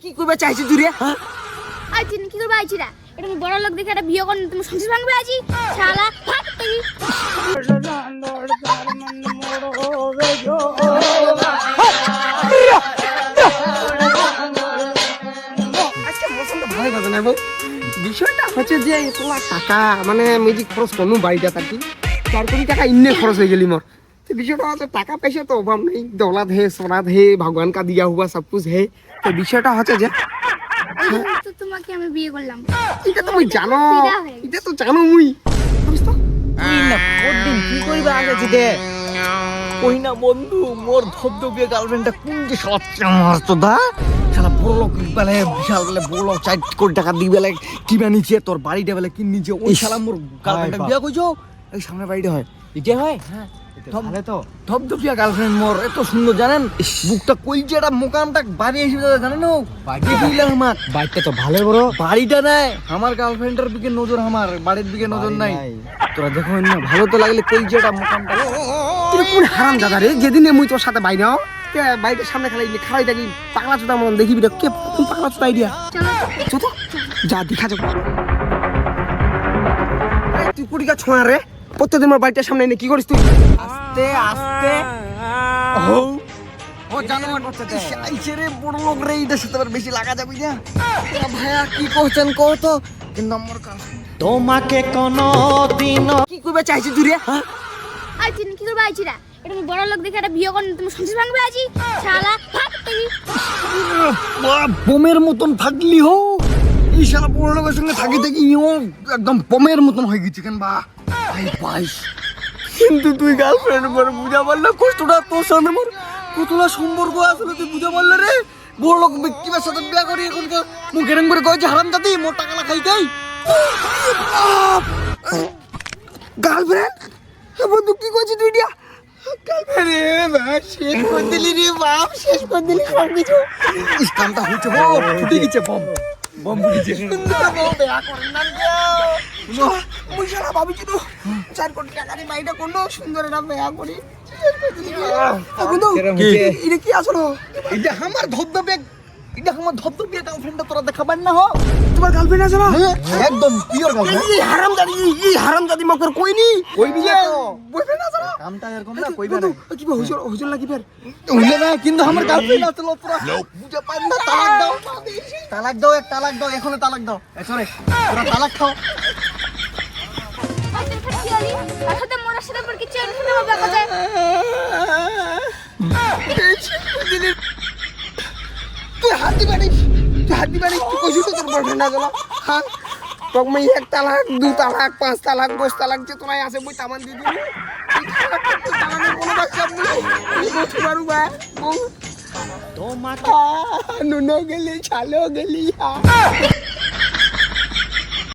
কি করবে চাইছিস তুই রে? হ্যাঁ আইছি কি করবে আইছি রা এটা আমি বড় লোক দেখে একটা বিয়ে করে তুমি সংসার ভাঙবে আছি শালা ফাট তুই আজকে মৌসুমটা ভালো বাজে না বউ। বিষয়টা হচ্ছে যে তোলা টাকা মানে মিউজিক খরচ করনু বাড়িটা থাকি 4 কোটি টাকা ইন্নে খরচ হয়ে গেলি মোর। तो বিষয়টা হচ্ছে টাকা পয়সা তো অভাব নেই, দৌলত है सोनाद है भगवान का दिया हुआ सब कुछ है। তো বিষয়টা হচ্ছে যে তো তোমাকে আমি বিয়ে করলাম এটা তুমি জানো, এটা তো জানো মুই বুঝছ তো তুই না কতদিন কি কইবা আগে জিদে কই না বন্ধু মোর ধবধবিয়ে গার্লফ্রেন্ডটা কোন যে শালা চামার তো দা শালা বড় লোক বলে বিশাল বলে বড় লোক 4 কোটি টাকা দিবে বলে কিবা নিচে তোর বাড়িটা বলে কিন নিচে ওই শালা মোর গার্লফ্রেন্ডটা বিয়া কইছো এই সামনে বাড়িটা হয় এটা হয় হ্যাঁ ভালো তো ধবধবিয়া গার্লফ্রেন্ড মোর এত সুন্দর জানেন বুকটা কইজেটা মোকামটা বাড়ি এসে জানেন ও বাড়ি দিলাম আমার বাইকটা তো ভালো বড় বাড়িটা নাই আমার গার্লফ্রেন্ডের দিকে নজর আমার বাড়ির দিকে নজর নাই তোরা দেখো না ভালো তো লাগলে কইজেটা মোকামটা তুই কোন হারাম দাদা রে যেদিন মুই তোর সাথে বাইরে নাও কে বাইরের সামনে খালাই খালাই থাকি পাগলা চোদা মন দেখিবি রে কে কোন পাগলা চোদা আইডিয়া চোদা যা দেখা যাক তুই কুড়িকা ছোঁয়া রে প্রত্যেকদিন আমার বাড়িটার সামনে এনে কি করিস তুই আস্তে আস্তে ও জানোয়ার আইছে রে বড় লোক রে এটার সাথে আবার বেশি লাগা যাবে না ভাইয়া কি করছেন কও তো কিন্তু আমার তোমাকে কোনো দিন কি করবে চাইছিস তুই রে? হ্যাঁ আইছি কি করবে আইছি রা এটা আমি বড় লোক দেখে একটা বিয়ে করে তুমি সংসার ভাঙবে আছি শালা ফাট তুই বোমের মতন থাকলি হো এই শালা বড় লোকের সঙ্গে থাকি থাকি ও একদম বোমের মতন হয়ে গেছে কেন বা ভাই বাইশ কিন্তু তুই গার্লফ্রেন্ড মোর বুঝা পারলে কষ্টটা তোর সামনে মোর কতটা সম্পর্ক আসলে তুই বুঝা পারলে রে বড় লোক ব্যক্তির সাথে বিয়া করি এখন মুখ এরম করে কয়েছে হারাম জাতি মোর টাকা খাই খাই গার্লফ্রেন্ড বন্ধু কি করছিস তুই দিয়া গার্লফ্রেন্ড রে ভাই শেষ করে দিলি রে বাপ শেষ করে দিলি সব কিছু কামটা হচ্ছে হো ফুটে গেছে বম বম ফুটে গেছে মুই শালা ভাবিছি তো 4 কোটি টাকা দিয়ে বাড়িটা করলো সুন্দর একটা বিয়া করি বন্ধু এটা কি আসলো এটা আমার ধবধবে এটা আমার ধবধবে গার্লফ্রেন্ডটা তোরা দেখাবার না হো তোমার গার্লফ্রেন্ড আছে না একদম পিওর গার্লফ্রেন্ড এই হারামজাদি মকর কইনি কইবি না তো বয়ফ্রেন্ড আছে না কামটা এরকম না কইবে না কি হুজুর হুজুর লাগি ফের হইলে না কিন্তু আমার গার্লফ্রেন্ড আছে তোরা বুঝা পাই না তালাক দাও এক তালাক দাও এখন তালাক দাও সরে তোরা তালাক খাও আইছি কি হলি আসলে মোর সাথে পর কিছু এখানে হবে কথা তুই হাতি বাড়ি তুই কইছিস তো তোর বয়ফ্রেন্ড আছে না হ্যাঁ তোক মই 1 তালাক 2 তালাক 5 তালাক 10 তালাক যে তোরাই আছে মই তামান দি দিবি তুই তালাকের কোনো বাচ্চা নেই তুই বলতে পারু বা তোমাকে নুনো গেলি ছালো গেলি